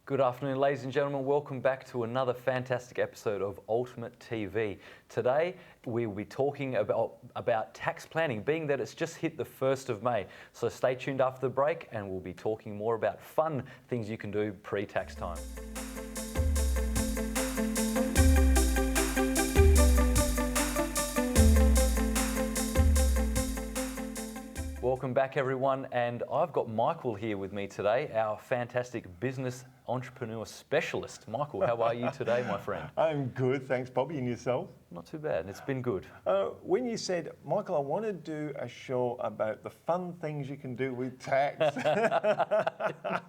Good afternoon, ladies and gentlemen. Welcome back to another fantastic episode of Ultimate TV. Today, we will be talking about tax planning, being that it's just hit the 1st of May. So stay tuned after the break and we'll be talking more about fun things you can do pre-tax time. Welcome back, everyone, and I've got Michael here with me today, our fantastic business entrepreneur specialist. Michael, how are you today, my friend? I'm good, thanks, Bobby. And yourself? Not too bad. It's been good. When you said, Michael, I want to do a show about the fun things you can do with tax,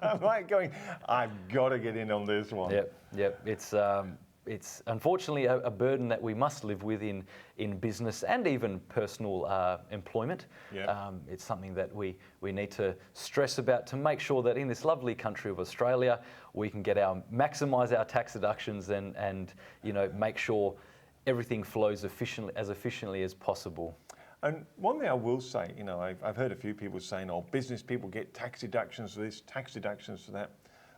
I'm like going, I've got to get in on this one. Yep. It's unfortunately a burden that we must live with in business and even personal employment. Yep. It's something that we need to stress about to make sure that in this lovely country of Australia, we can maximise our tax deductions and make sure everything flows as efficiently as possible. And one thing I will say, I've heard a few people saying, business people get tax deductions for this, tax deductions for that.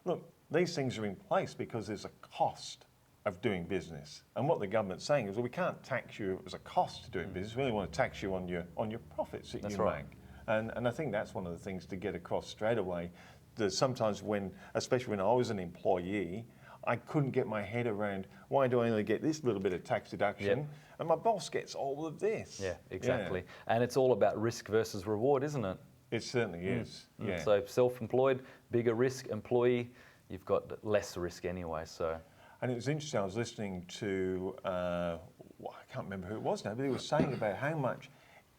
Look, these things are in place because there's a cost of doing business. And what the government's saying is, well, we can't tax you as a cost to doing business. We only want to tax you on your profits that you make. And I think that's one of the things to get across straight away. There's sometimes especially when I was an employee, I couldn't get my head around, why do I only get this little bit of tax deduction? Yep. And my boss gets all of this. Yeah, exactly. Yeah. And it's all about risk versus reward, isn't it? It certainly is. Yeah. So self-employed, bigger risk, employee, you've got less risk anyway, so. And it was interesting, I was listening to, I can't remember who it was now, but he was saying about how much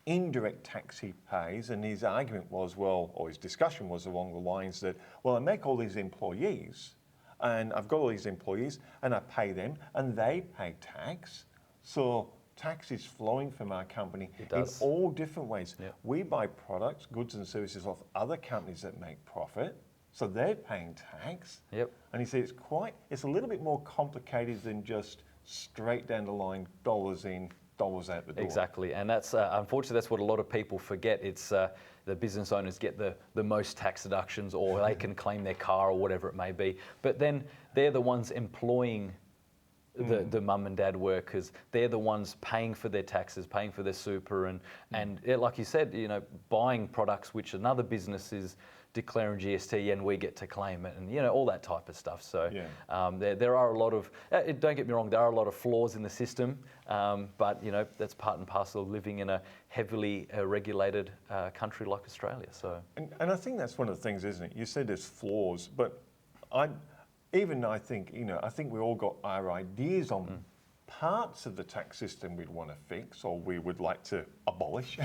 indirect tax he pays, and his argument was, or his discussion was along the lines that, I make all these employees, and I've got all these employees, and I pay them, and they pay tax, so tax is flowing from our company in all different ways. Yep. We buy products, goods and services off other companies that make profit, so they're paying tax. Yep. And he said it's a little bit more complicated than just straight down the line, dollars in, dollars out the door. Exactly, and that's unfortunately that's what a lot of people forget. It's the business owners get the most tax deductions, or they can claim their car or whatever it may be. But then they're the ones employing the mum and dad workers. They're the ones paying for their taxes, paying for their super, and like you said, buying products which another business is declaring GST and we get to claim it, and all that type of stuff. So there are a lot of, don't get me wrong, there are a lot of flaws in the system, but that's part and parcel of living in a heavily regulated country like Australia. So and I think that's one of the things, isn't it? You said there's flaws, but I think we all got our ideas on parts of the tax system we'd want to fix or we would like to abolish.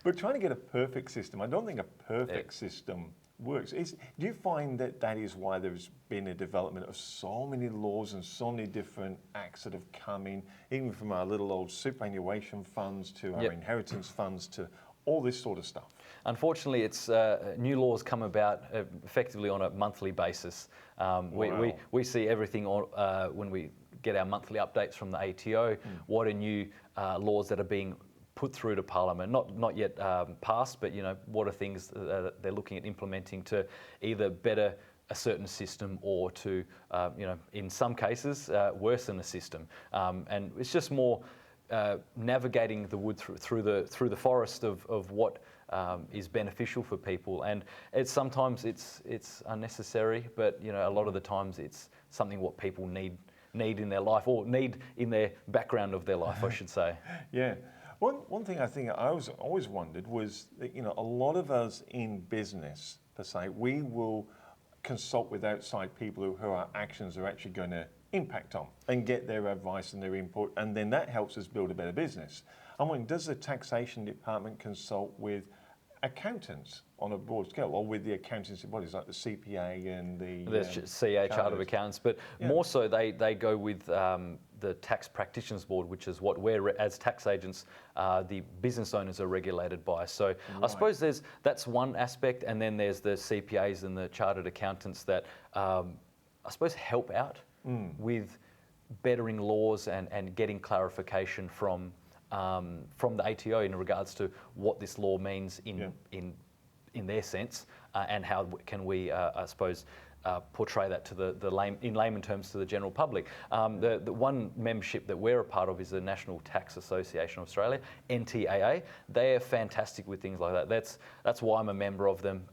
But trying to get a perfect system, I don't think a perfect system works. Do you find that is why there's been a development of so many laws and so many different acts that have come in, even from our little old superannuation funds to our inheritance funds to all this sort of stuff? Unfortunately, it's new laws come about effectively on a monthly basis. We see everything when we get our monthly updates from the ATO. What are new laws that are being put through to Parliament, not yet passed, but what are things that they're looking at implementing to either better a certain system or to, in some cases, worsen a system. And it's just more navigating the wood through the forest of what is beneficial for people. And sometimes it's unnecessary, but a lot of the times it's something what people need in their life, or need in their background of their life, I should say. Yeah. One thing I think I always wondered was that, a lot of us in business, per se, we will consult with outside people who our actions are actually going to impact on and get their advice and their input, and then that helps us build a better business. I'm wondering, does the taxation department consult with accountants on a broad scale, or with the accountancy bodies like the CPA and the CA Chartered Accountants, but more so they go with the Tax Practitioners Board, which is what we're, as tax agents, the business owners are regulated by. So I suppose that's one aspect, and then there's the CPAs and the Chartered Accountants that I suppose help out with bettering laws and getting clarification from the ATO in regards to what this law means in their sense, and how can we, I suppose, portray that to in layman terms to the general public. The one membership that we're a part of is the National Tax Association of Australia, NTAA. They are fantastic with things like that. That's why I'm a member of them,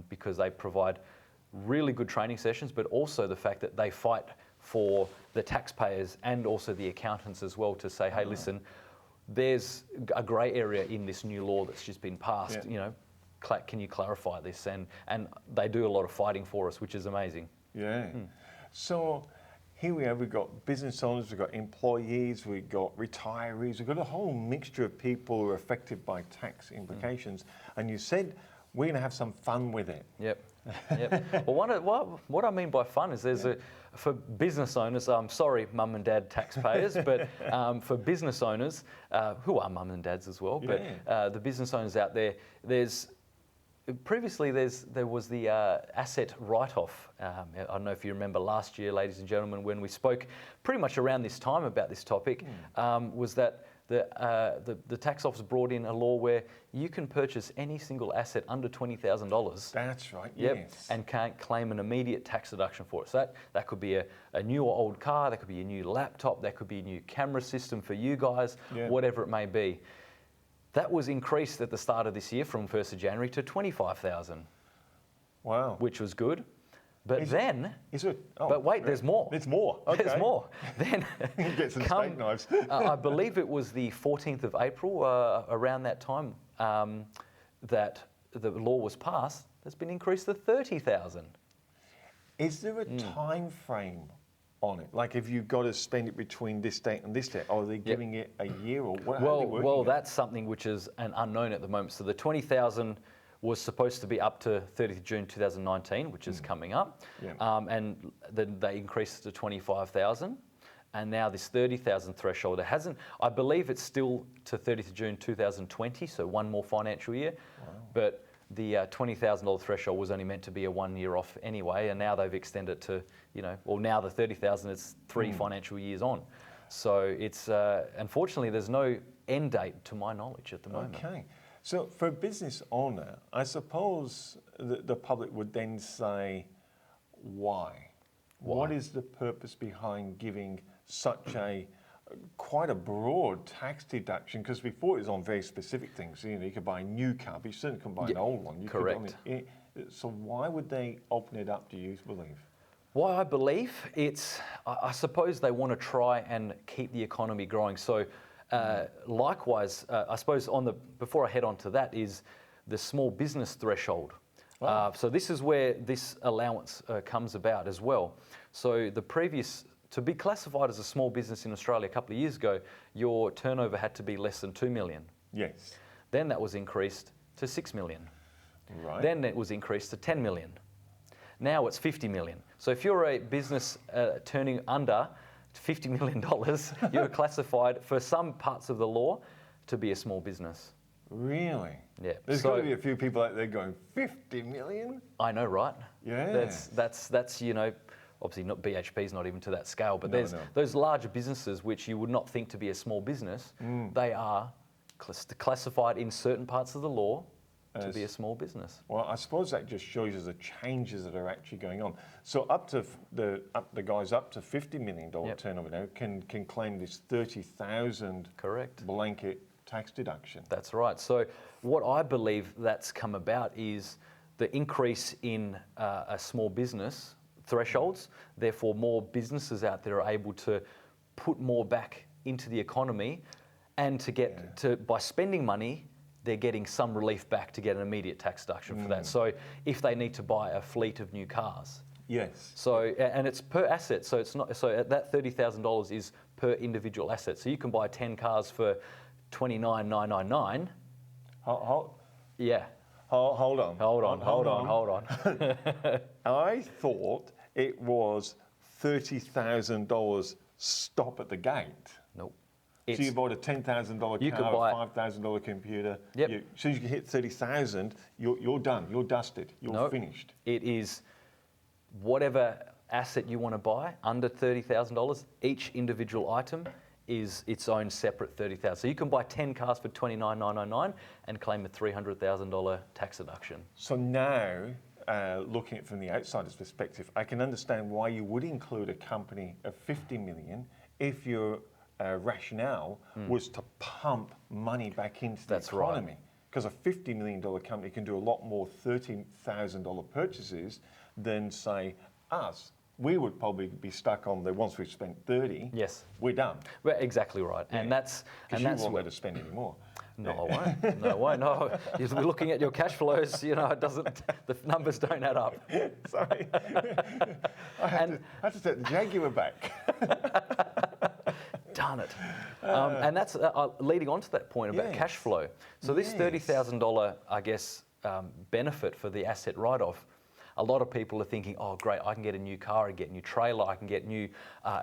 because they provide really good training sessions, but also the fact that they fight for the taxpayers and also the accountants as well to say, hey, listen, there's a grey area in this new law that's just been passed. You know, can you clarify this? And they do a lot of fighting for us, which is amazing. Yeah. So here we have, we've got business owners, we've got employees, we've got retirees, we've got a whole mixture of people who are affected by tax implications. And you said we're going to have some fun with it. Yep. Well, what I mean by fun is for business owners, I'm sorry, mum and dad taxpayers, but for business owners, who are mum and dads as well, but the business owners out there, previously there was the asset write-off. I don't know if you remember last year, ladies and gentlemen, when we spoke pretty much around this time about this topic, was that the tax office brought in a law where you can purchase any single asset under $20,000. That's right, yes. And can't claim an immediate tax deduction for it. So that could be a new or old car, that could be a new laptop, that could be a new camera system for you guys, whatever it may be. That was increased at the start of this year from 1st of January to $25,000. Wow. Which was good. But but wait, there's more. There's more. Okay. There's more. Then get some steak knives. I believe it was the 14th of April, around that time, that the law was passed. It's been increased to $30,000. Is there a time frame on it? Like, if you've got to spend it between this date and this date, are they giving it a year or what? Well, that's something which is an unknown at the moment. So the 20,000 was supposed to be up to 30th June 2019, which is coming up, and then they increased to 25,000, and now this 30,000 threshold. It hasn't. I believe it's still to 30th June 2020, so one more financial year. Wow. But the $20,000 threshold was only meant to be a 1 year off anyway, and now they've extended it to, now the 30,000 is 3 financial years on. So it's unfortunately there's no end date to my knowledge at the moment. Okay. So for a business owner, I suppose the public would then say, why? What is the purpose behind giving such quite a broad tax deduction? Because before it was on very specific things. You could buy a new car, but you certainly couldn't buy an old one. Correct. So why would they open it up, do you believe? Why I believe I suppose they want to try and keep the economy growing. So likewise, I suppose before I head on to that is the small business threshold. Wow. So this is where this allowance comes about as well. So to be classified as a small business in Australia a couple of years ago, your turnover had to be less than 2 million. Yes. Then that was increased to 6 million. Right. Then it was increased to 10 million. Now it's 50 million. So if you're a business turning under $50 million, you're classified for some parts of the law to be a small business. Really? Yeah. There's got to be a few people out there going, 50 million? I know, right? Yeah. That's obviously not BHP's not even to that scale, but there's those larger businesses which you would not think to be a small business. They are classified in certain parts of the law to be a small business. Well, I suppose that just shows you the changes that are actually going on. So up to the guys up to $50 million turnover now can claim this 30,000 blanket tax deduction. That's right. So what I believe that's come about is the increase in a small business thresholds. Therefore, more businesses out there are able to put more back into the economy, and by spending money, they're getting some relief back to get an immediate tax deduction for that. So if they need to buy a fleet of new cars. Yes. So, and it's per asset. So it's not, so that $30,000 is per individual asset. So you can buy 10 cars for $29,999. Yeah. Hold on. I thought it was $30,000 stop at the gate. Nope. So you bought a $10,000 car, a $5,000 computer. Yep. As soon as you hit 30,000, you're done. You're dusted. You're finished. It is whatever asset you want to buy under $30,000. Each individual item is its own separate $30,000. So you can buy 10 cars for $29,999 and claim a $300,000 tax deduction. So now looking at it from the outsider's perspective, I can understand why you would include a company of 50 million if your rationale was to pump money back into the economy. Because a $50 million company can do a lot more $13,000 purchases than, say, us. We would probably be stuck on the once we've spent 30, yes, we're done. Well, exactly right. Yeah. And that's you won't let us spend any more. No, I won't. No, I won't. No, we're looking at your cash flows. You know, it doesn't. The numbers don't add up. Sorry, I had to take the Jaguar back. Darn it. And that's leading on to that point about cash flow. So this $30,000, I guess, benefit for the asset write-off. A lot of people are thinking, oh, great, I can get a new car, I can get a new trailer, I can get new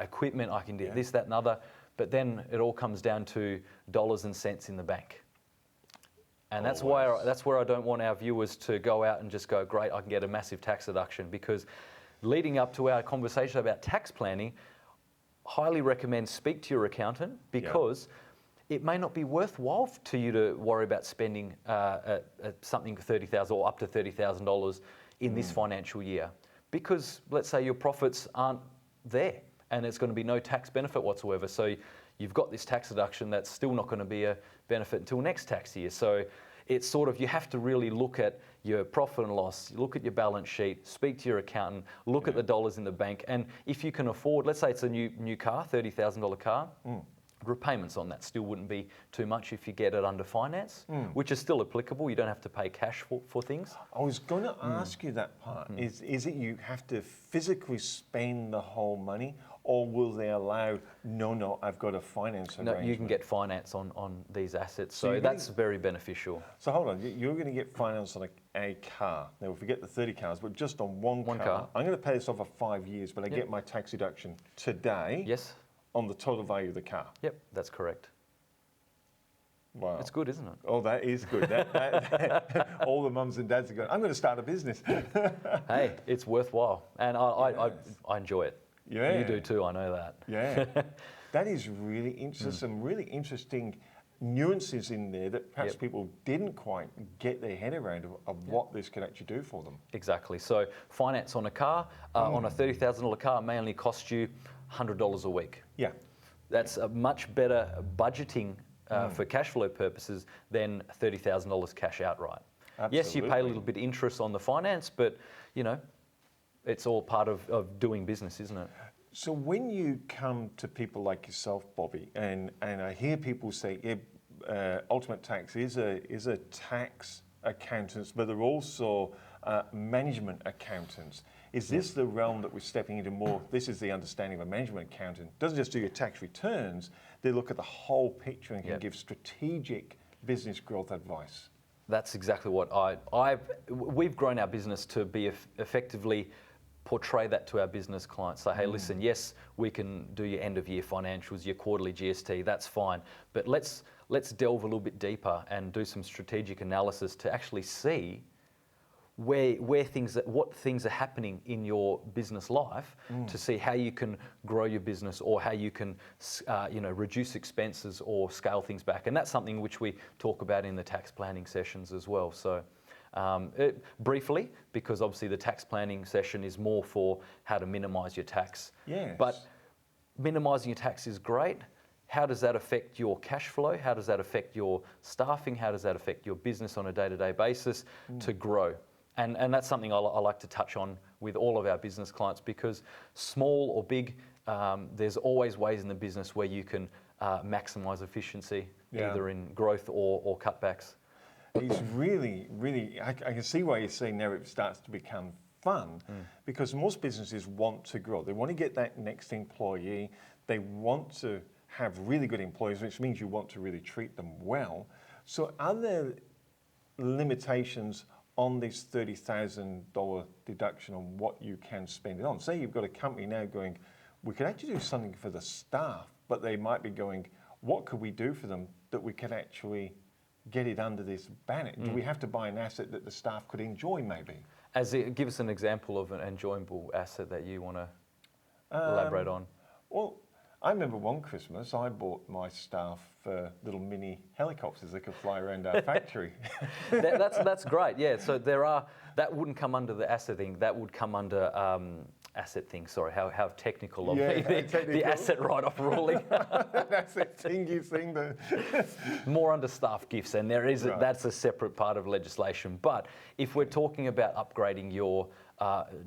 equipment, I can do this, that, and other. But then it all comes down to dollars and cents in the bank. And that's where I don't want our viewers to go out and just go, great, I can get a massive tax deduction. Because leading up to our conversation about tax planning, highly recommend speak to your accountant, because it may not be worthwhile to you to worry about spending something $30,000 or up to $30,000 in this financial year, because let's say your profits aren't there and it's going to be no tax benefit whatsoever. So you've got this tax deduction that's still not going to be a benefit until next tax year. So it's sort of, you have to really look at your profit and loss, look at your balance sheet, speak to your accountant, look at the dollars in the bank. And if you can afford, let's say it's a new car, $30,000 car, repayments on that still wouldn't be too much if you get it under finance, which is still applicable. You don't have to pay cash for things. I was going to ask you that part. Is it you have to physically spend the whole money, or will they allow, no, I've got a finance arrangement? No, you can get finance on these assets, so that's very beneficial. So hold on, you're going to get finance on a car. Now, we forget the 30 cars, but just on one car. I'm going to pay this off for 5 years, but I get my tax deduction today. Yes. On the total value of the car. Yep, that's correct. Wow. It's good, isn't it? Oh, that is good. All the mums and dads are going, I'm going to start a business. Hey, it's worthwhile. And I enjoy it. Yeah. You do too, I know that. Yeah. That is really interesting. Some really interesting nuances in there that perhaps people didn't quite get their head around of what this could actually do for them. Exactly. So finance on a car, on a $30,000 car, may only cost you $100 a week. Yeah. That's a much better budgeting for cash flow purposes than $30,000 cash outright. Absolutely. Yes, you pay a little bit interest on the finance, but you know, it's all part of doing business, isn't it? So when you come to people like yourself, Bobby, and I hear people say, Ultimate Tax is a tax accountants, but they're also management accountants. Is this the realm that we're stepping into more? This is the understanding of a management accountant. Doesn't just do your tax returns, they look at the whole picture and can give strategic business growth advice. That's exactly what we've grown our business to be effectively portray that to our business clients. Say, hey, listen, yes, we can do your end of year financials, your quarterly GST, that's fine. But let's delve a little bit deeper and do some strategic analysis to actually see what things are happening in your business life, to see how you can grow your business or how you can reduce expenses or scale things back. And that's something which we talk about in the tax planning sessions as well. So briefly, because obviously the tax planning session is more for how to minimise your tax. Yes. But minimising your tax is great. How does that affect your cash flow? How does that affect your staffing? How does that affect your business on a day-to-day basis to grow? And that's something I like to touch on with all of our business clients, because small or big, there's always ways in the business where you can maximise efficiency, either in growth or cutbacks. It's really, really, I can see why you're saying now it starts to become fun, because most businesses want to grow. They want to get that next employee. They want to have really good employees, which means you want to really treat them well. So are there limitations on this $30,000 deduction on what you can spend it on? Say you've got a company now going, we could actually do something for the staff, but they might be going, what could we do for them that we could actually get it under this banner? Do we have to buy an asset that the staff could enjoy maybe? Give us an example of an enjoyable asset that you want to elaborate on. Well, I remember one Christmas I bought my staff little mini helicopters that could fly around our factory. That's great. Yeah. So that wouldn't come under the asset thing. That would come under asset thing. Sorry, how technical of me. The asset write-off ruling. That's a thingy thing. More under staff gifts, and that's a separate part of legislation. But if we're talking about upgrading your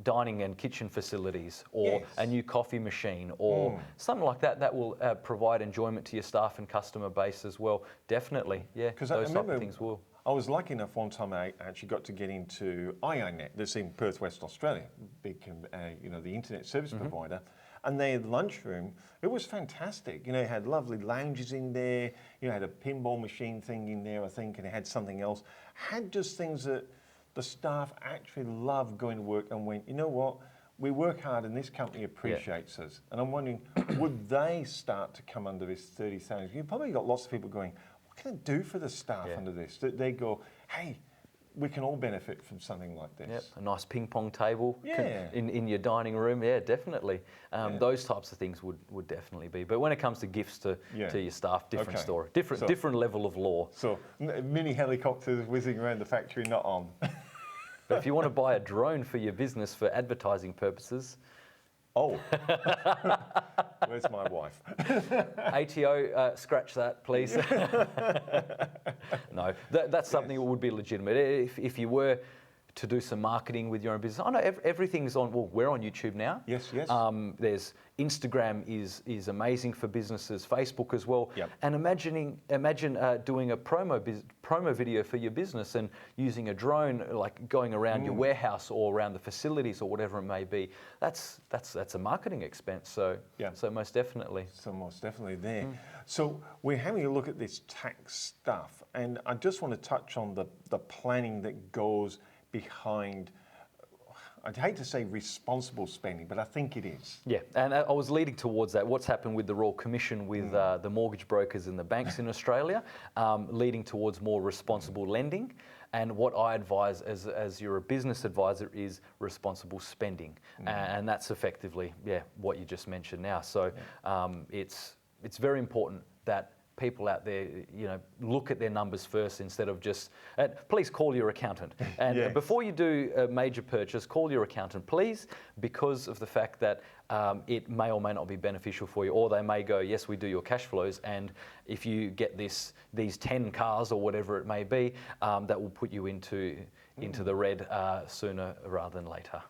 dining and kitchen facilities, or a new coffee machine, or something like that, that will provide enjoyment to your staff and customer base as well. Definitely, yeah. Because those type of things will. I was lucky enough one time I actually got to get into IINet, that's in Perth, West Australia, big, the internet service provider, and their lunchroom, it was fantastic. It had lovely lounges in there, it had a pinball machine thing in there, I think, and it had something else. Had just things that the staff actually loved going to work and went, you know what, we work hard and this company appreciates us. And I'm wondering, would they start to come under this 30,000? You've probably got lots of people going, what can I do for the staff under this? That they go, hey, we can all benefit from something like this. Yep, a nice ping pong table in your dining room. Yeah, definitely. Those types of things would definitely be. But when it comes to gifts to your staff, different story, different level of law. So mini helicopters whizzing around the factory, not on. But if you want to buy a drone for your business for advertising purposes. Oh, where's my wife? ATO, scratch that, please. No, that's something that would be legitimate. If you were to do some marketing with your own business, I know everything's on. Well, we're on YouTube now. Yes. There's Instagram is amazing for businesses. Facebook as well. Yep. And imagine doing a promo video for your business and using a drone, like going around your warehouse or around the facilities or whatever it may be. That's a marketing expense. So most definitely. So most definitely there. So we're having a look at this tax stuff, and I just want to touch on the planning that goes behind, I'd hate to say responsible spending, but I think it is. Yeah, and I was leading towards that. What's happened with the Royal Commission with the mortgage brokers and the banks in Australia, leading towards more responsible lending. And what I advise as you're a business advisor is responsible spending. And that's effectively, what you just mentioned now. So it's very important that people out there, look at their numbers first instead of just, please call your accountant. And before you do a major purchase, call your accountant, please, because of the fact that it may or may not be beneficial for you, or they may go, yes, we do your cash flows, and if you get these 10 cars or whatever it may be, that will put you into the red sooner rather than later.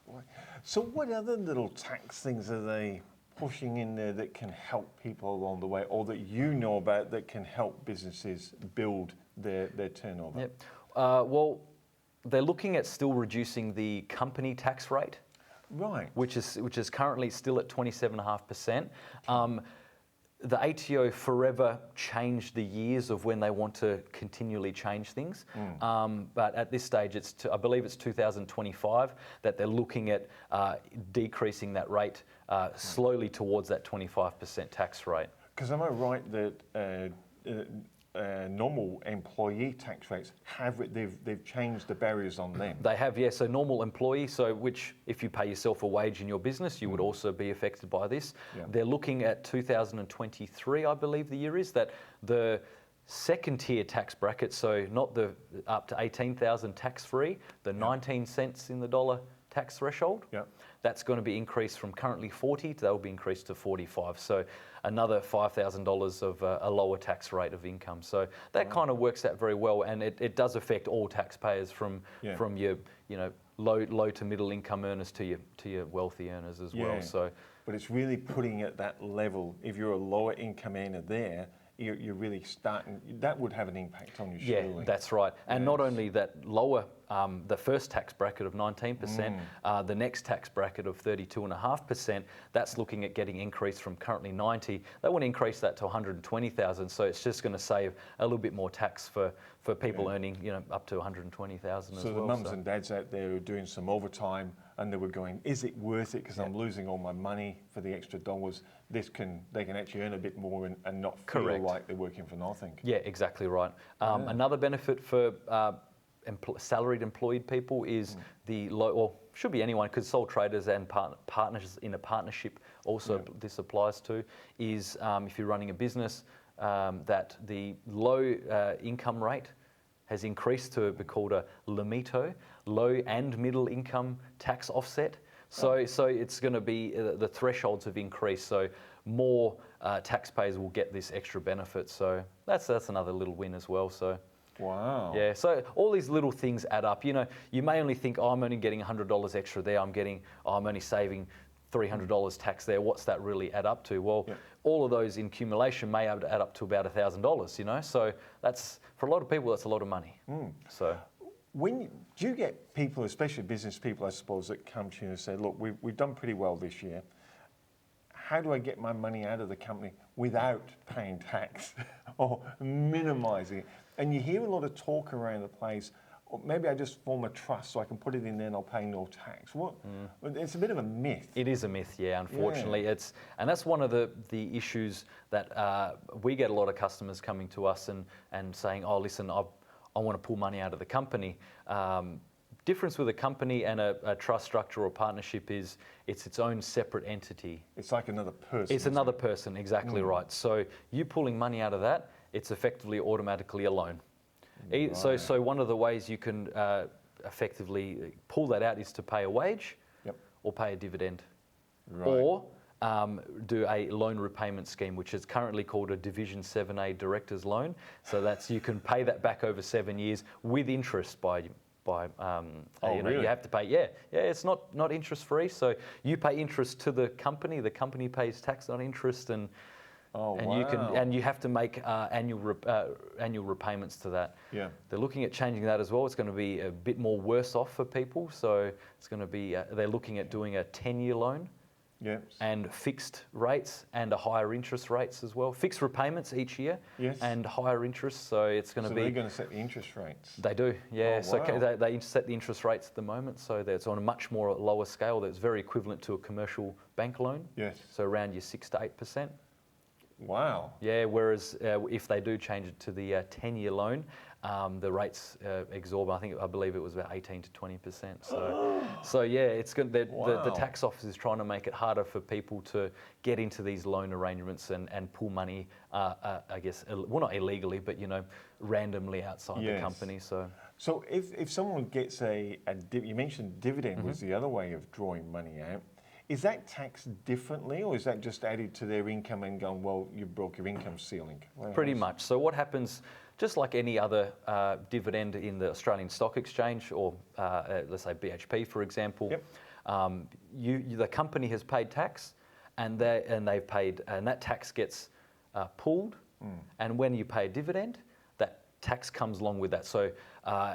So what other little tax things are they pushing in there that can help people along the way, or that you know about that can help businesses build their turnover? Yep. Well, they're looking at still reducing the company tax rate, right? Which is currently still at 27.5%. The ATO forever changed the years of when they want to continually change things, but at this stage, I believe it's 2025 that they're looking at decreasing that rate slowly towards that 25% tax rate. Because am I right that normal employee tax rates they've changed the barriers on them? They have, yes. So normal employee, which if you pay yourself a wage in your business, you would also be affected by this. They're looking at 2023, I believe the year is, that the second tier tax bracket, so not the up to 18,000 tax free, the 19 cents in the dollar tax threshold. That's going to be increased from currently 40, that will be increased to 45. So another $5,000 of a lower tax rate of income. So that kind of works out very well, and it does affect all taxpayers from your low to middle income earners to your wealthy earners as well. So, but it's really putting at that level. If you're a lower income earner there, you're really starting, that would have an impact on you, surely. Yeah, that's right. And not only that, lower the first tax bracket of 19%, the next tax bracket of 32.5%, that's looking at getting increased from currently 90. They want to increase that to 120,000. So it's just going to save a little bit more tax for people earning, up to 120,000 as well. So the mums and dads out there who are doing some overtime and they were going, is it worth it because I'm losing all my money for the extra dollars? They can actually earn a bit more and not feel like they're working for nothing. Yeah, exactly right. Another benefit for salaried employed people is the should be anyone, because sole traders and partners in a partnership also this applies to, is if you're running a business, that the low income rate has increased to be called a LMITO, low and middle income tax offset. So it's going to be, the thresholds have increased, so more taxpayers will get this extra benefit. So that's another little win as well. So. Wow. Yeah, so all these little things add up. You know, you may only think, oh, I'm only getting $100 extra there. I'm only saving $300 tax there. What's that really add up to? Well, all of those in accumulation may add up to about $1,000, you know? So that's, for a lot of people, that's a lot of money. So. Do you get people, especially business people, I suppose, that come to you and say, look, we've done pretty well this year. How do I get my money out of the company without paying tax or minimising it? And you hear a lot of talk around the place, or maybe I just form a trust so I can put it in there and I'll pay no tax. It's a bit of a myth. It is a myth, yeah, unfortunately. Yeah. And that's one of the issues that we get a lot of customers coming to us and saying, oh, listen, I want to pull money out of the company. Difference with a company and a trust structure or partnership is it's its own separate entity. It's like another person. It's another person, exactly right. So you pulling money out of that, it's effectively automatically a loan. Right. So one of the ways you can effectively pull that out is to pay a wage or pay a dividend. Right. Or do a loan repayment scheme, which is currently called a Division 7A Director's Loan. So that's, you can pay that back over 7 years with interest really? You have to pay, it's not interest free. So you pay interest to the company pays tax on interest, and you have to make annual repayments to that. Yeah. They're looking at changing that as well. It's going to be a bit more worse off for people. So it's going to be, they're looking at doing a 10-year loan. Yes. And fixed rates and a higher interest rates as well. Fixed repayments each year. Yes. And higher interest. So it's going to be. So they're going to set the interest rates. They do, yeah. Oh, wow. So they set the interest rates at the moment. So it's on a much more lower scale. That's very equivalent to a commercial bank loan. Yes. So around your 6 to 8%. Wow. Yeah. Whereas if they do change it to the 10-year loan, the rates exorbitant. I believe it was about 18 to 20%. So yeah, it's good. The tax office is trying to make it harder for people to get into these loan arrangements and pull money. I guess, well, not illegally, but randomly outside the company. So if someone gets you mentioned dividend was the other way of drawing money out. Is that taxed differently, or is that just added to their income and gone, well, you broke your income ceiling? Pretty much. So what happens, just like any other dividend in the Australian Stock Exchange, or let's say BHP, for example, the company has paid tax, and they've paid, and that tax gets pulled, and when you pay a dividend, that tax comes along with that. So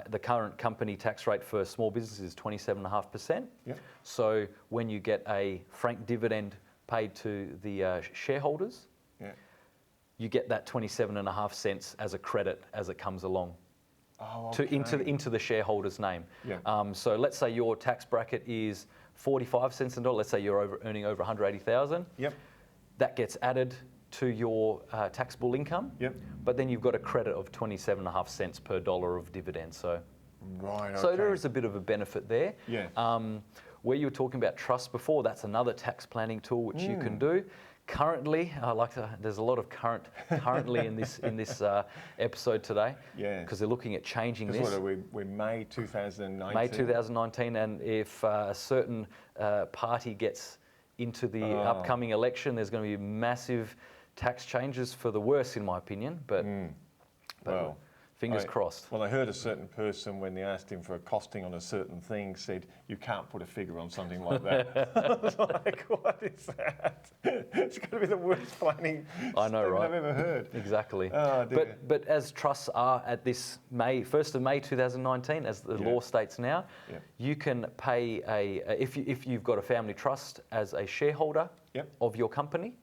the current company tax rate for small business is 27.5%. Yep. So when you get a franked dividend paid to the shareholders, you get that 27.5 cents as a credit as it comes along. Into the shareholder's name. Yeah. So let's say your tax bracket is 45 cents a dollar. Let's say you're earning over 180,000. Yep. That gets added to your taxable income. Yep. But then you've got a credit of 27.5 cents per dollar of dividend. So there is a bit of a benefit there. Yeah. Where you were talking about trust before, that's another tax planning tool which you can do. Currently, there's a lot of currently in this episode today. Yeah. Because they're looking at changing this. We're May 2019. May 2019, and if a certain party gets into the upcoming election, there's going to be massive tax changes for the worse, in my opinion. But fingers crossed. Well, I heard a certain person, when they asked him for a costing on a certain thing, said, you can't put a figure on something like that. I was like, what is that? It's going to be the worst planning I've ever heard. Exactly. Oh, dear. But as trusts are at this 1st of May 2019, as the law states now, you can pay if you've got a family trust as a shareholder of your company,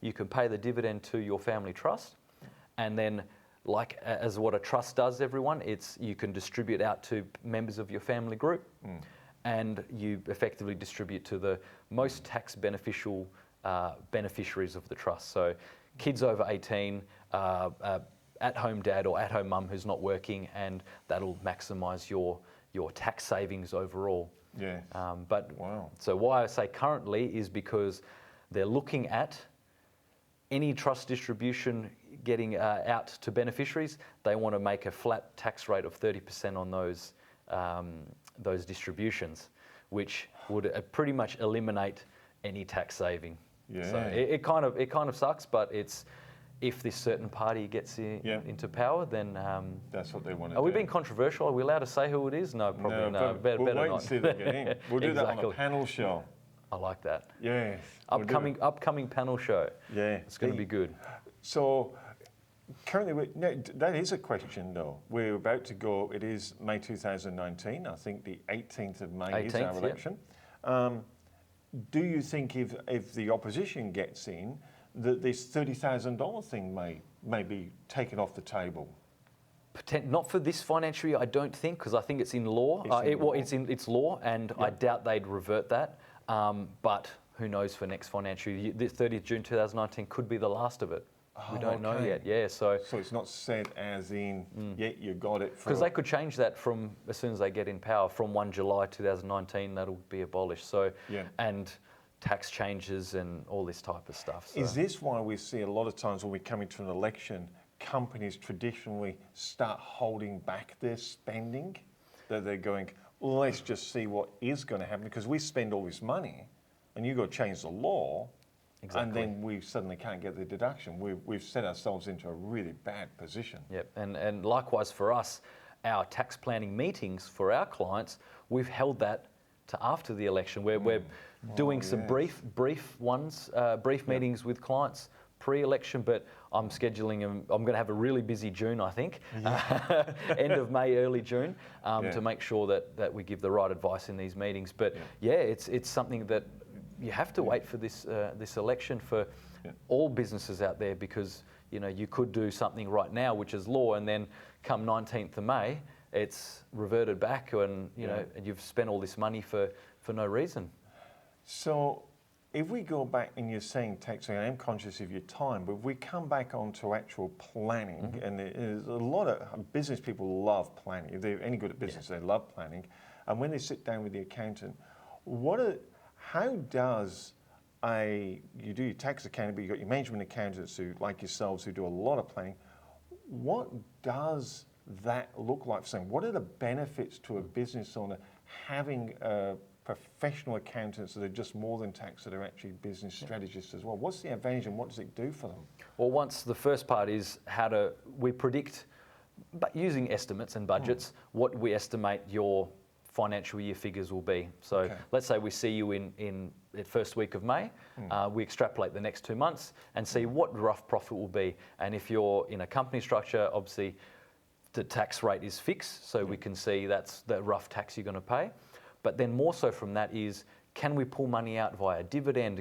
you can pay the dividend to your family trust, and then, like as what a trust does, everyone, you can distribute out to members of your family group, and you effectively distribute to the most tax beneficial beneficiaries of the trust. So kids over 18, at-home dad or at-home mum who's not working, and that'll maximise your tax savings overall. Yeah. But wow. So why I say currently is because they're looking at any trust distribution getting out to beneficiaries. They want to make a flat tax rate of 30% on those distributions, which would pretty much eliminate any tax saving. Yeah. So it kind of sucks, but it's if this certain party gets into power, then that's what they want to do. Are we being controversial? Are we allowed to say who it is? No, probably no. We'll better wait not. and see them get in. We'll do that on a panel show. I like that. Yes. Upcoming panel show. Yeah. It's going to be good. So currently, that is a question though. We're about to go, it is May 2019. I think the 18th of May is our election. Yeah. Do you think if the opposition gets in, that this $30,000 thing may be taken off the table? Not for this financial year, I don't think, because I think it's in law. It's law, and I doubt they'd revert that. But who knows for next financial year? The 30th June 2019 could be the last of it. We don't know yet. Yeah, so it's not set as in yet you got it. Because they could change that from as soon as they get in power. From 1 July 2019, that'll be abolished. So and tax changes and all this type of stuff. So. Is this why we see a lot of times when we come into an election, companies traditionally start holding back their spending? That they're going, well, let's just see what is going to happen, because we spend all this money and you've got to change the law. Exactly. And then we suddenly can't get the deduction. We've set ourselves into a really bad position. Yep, and likewise for us, our tax planning meetings for our clients, we've held that to after the election, where we're doing some brief meetings with clients pre-election, but I'm scheduling them. I'm going to have a really busy June, I think, end of May, early June, to make sure that we give the right advice in these meetings. But it's something that you have to wait for this election for all businesses out there, because you could do something right now, which is law, and then come 19th of May, it's reverted back, and and you've spent all this money for no reason. So if we go back, and you're saying tax, I am conscious of your time, but if we come back onto actual planning, and there's a lot of business people love planning. If they're any good at business, they love planning. And when they sit down with the accountant, how does you do your tax accounting, but you've got your management accountants who, like yourselves, who do a lot of planning. What does that look like for saying, what are the benefits to a business owner having professional accountants that are just more than tax, that are actually business strategists as well? What's the advantage and what does it do for them? Well, the first part is we predict, but using estimates and budgets, what we estimate your financial year figures will be. So let's say we see you in the first week of May, we extrapolate the next 2 months and see what rough profit will be. And if you're in a company structure, obviously the tax rate is fixed, so we can see that's the rough tax you're going to pay. But then more so from that is, can we pull money out via dividend?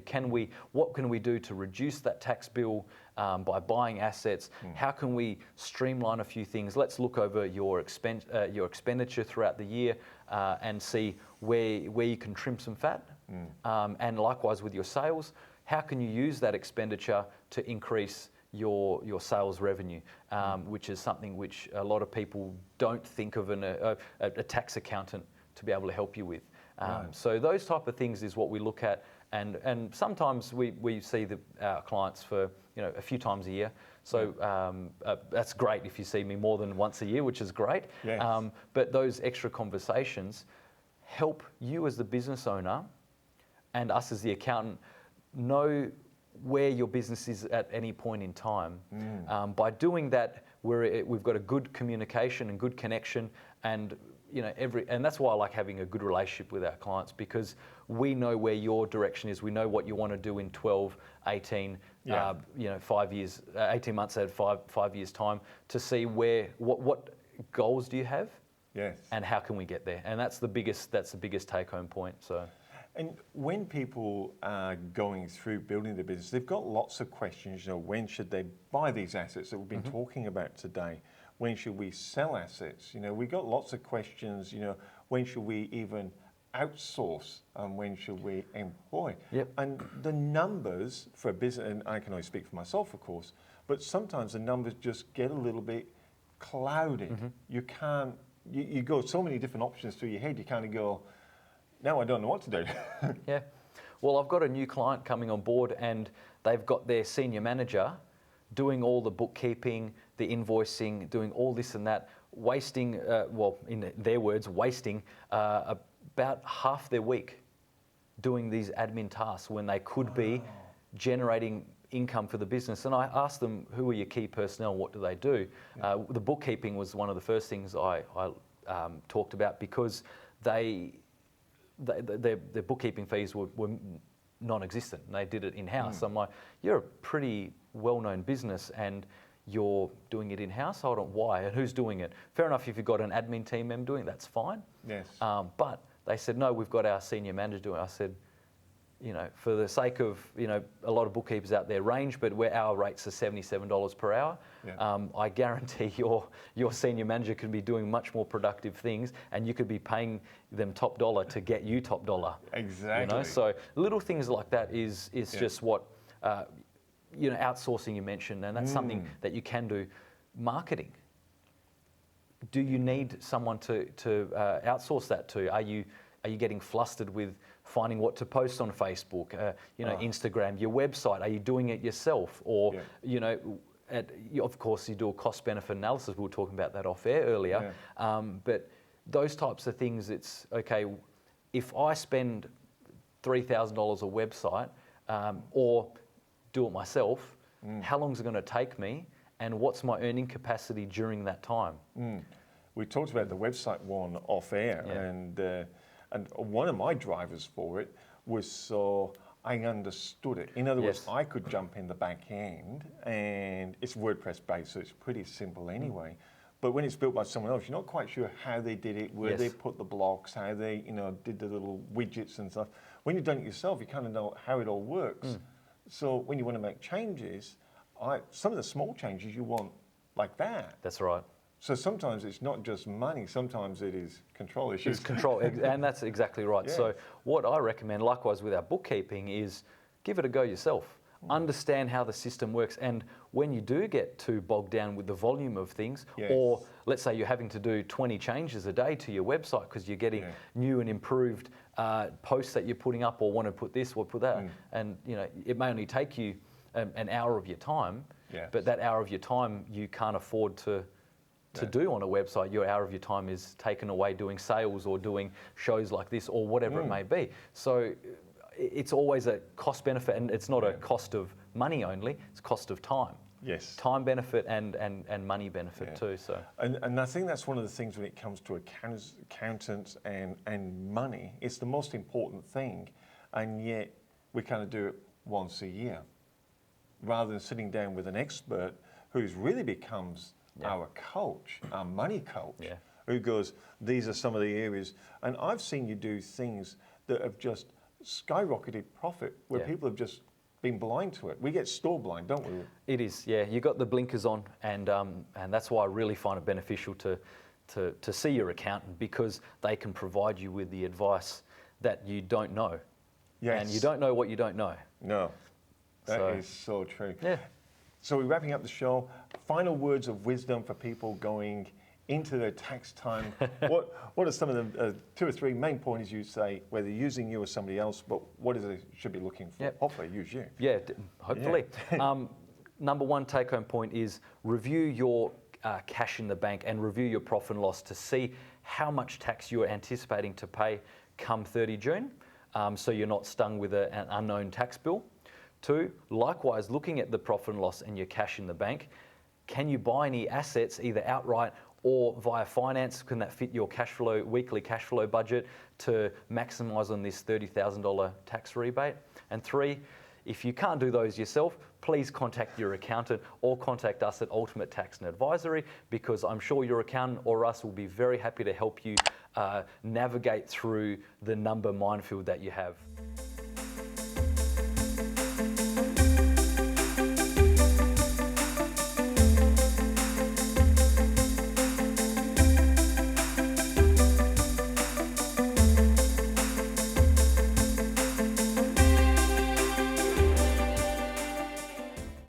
What can we do to reduce that tax bill by buying assets? How can we streamline a few things? Let's look over your expenditure throughout the year and see where you can trim some fat. And likewise with your sales, how can you use that expenditure to increase your sales revenue, which is something which a lot of people don't think of a tax accountant to be able to help you with. So those type of things is what we look at, and sometimes we see our clients for a few times a year. So that's great if you see me more than once a year, which is great. Yes. But those extra conversations help you as the business owner and us as the accountant know where your business is at any point in time. By doing that, we've got a good communication and good connection, and and that's why I like having a good relationship with our clients, because we know where your direction is. We know what you want to do in 12, 18, 5 years, 18 months at 5 years time, to see what goals do you have, and how can we get there. And that's the biggest take home point. So. And when people are going through building their business, they've got lots of questions. When should they buy these assets that we've been talking about today? When should we sell assets? We've got lots of questions. When should we even outsource, and when should we employ? And the numbers for a business, and I can only speak for myself, of course, but sometimes the numbers just get a little bit clouded. You can't. You go so many different options through your head. You kind of go, now I don't know what to do. Yeah. Well, I've got a new client coming on board, and they've got their senior manager doing all the bookkeeping, the invoicing, doing all this and that, wasting, well, in their words, wasting about half their week doing these admin tasks when they could be generating income for the business. And I asked them, who are your key personnel? What do they do? Yeah. The bookkeeping was one of the first things I talked about, because their bookkeeping fees were non-existent, and they did it in-house. So I'm like, you're a pretty well-known business and you're doing it in-house. Hold on, why? And who's doing it? Fair enough, if you've got an admin team member doing it, that's fine. Yes. But they said, no, we've got our senior manager doing it. I said, for the sake of, a lot of bookkeepers out there range, but where our rates are $77 per hour, Yeah. I guarantee your senior manager could be doing much more productive things, and you could be paying them top dollar to get you top dollar. Exactly. So little things like that is just what, outsourcing you mentioned, and that's something that you can do. Marketing. Do you need someone to outsource that to? Are you getting flustered with finding what to post on Facebook, Instagram, your website? Are you doing it yourself? Or, of course, you do a cost-benefit analysis. We were talking about that off air earlier. Yeah. But those types of things, it's, okay, if I spend $3,000 a website or do it myself, how long is it going to take me? And what's my earning capacity during that time? We talked about the website one off air, Yeah. and one of my drivers for it was so I understood it. In other words, Yes. I could jump in the back end, and it's WordPress based, so it's pretty simple anyway. But when it's built by someone else, you're not quite sure how they did it, where Yes. they put the blocks, how they did the little widgets and stuff. When you've done it yourself, you kind of know how it all works. So when you want to make changes, some of the small changes you want like that. That's right. So sometimes it's not just money, sometimes it is control issues. It's control, and that's exactly right. Yeah. So what I recommend, likewise with our bookkeeping, is give it a go yourself. Understand how the system works, and when you do get too bogged down with the volume of things, Yes. or let's say you're having to do 20 changes a day to your website because you're getting new and improved posts that you're putting up, or want to put this or put that, and it may only take you an hour of your time, Yes. but that hour of your time you can't afford to do on a website. Your hour of your time is taken away doing sales or doing shows like this or whatever it may be. So it's always a cost benefit, and it's not a cost of money only, it's cost of time. Yes. Time benefit and money benefit too. So And I think that's one of the things when it comes to accountants and money, it's the most important thing, and yet we kind of do it once a year, rather than sitting down with an expert who's really becomes our coach, our money coach, who goes, these are some of the areas. And I've seen you do things that have just skyrocketed profit, where people have just been blind to it. We get store blind, don't we? it is, yeah. You got the blinkers on, and that's why I really find it beneficial to see your accountant, because they can provide you with the advice that you don't know. Yes. And you don't know what you don't know. No, that is so true. Yeah. So we're wrapping up the show. Final words of wisdom for people going into their tax time. What are some of the 2 or 3 main points you say, whether using you or somebody else, but what is it should be looking for? Yep. Hopefully use you. Yeah, hopefully. Number one take-home point is review your cash in the bank and review your profit and loss to see how much tax you are anticipating to pay come 30 June, so you're not stung with an unknown tax bill. 2, likewise, looking at the profit and loss and your cash in the bank, can you buy any assets either outright or via finance? Can that fit your weekly cash flow budget to maximise on this $30,000 tax rebate? And 3, if you can't do those yourself, please contact your accountant or contact us at Ultimate Tax and Advisory, because I'm sure your accountant or us will be very happy to help you navigate through the number minefield that you have.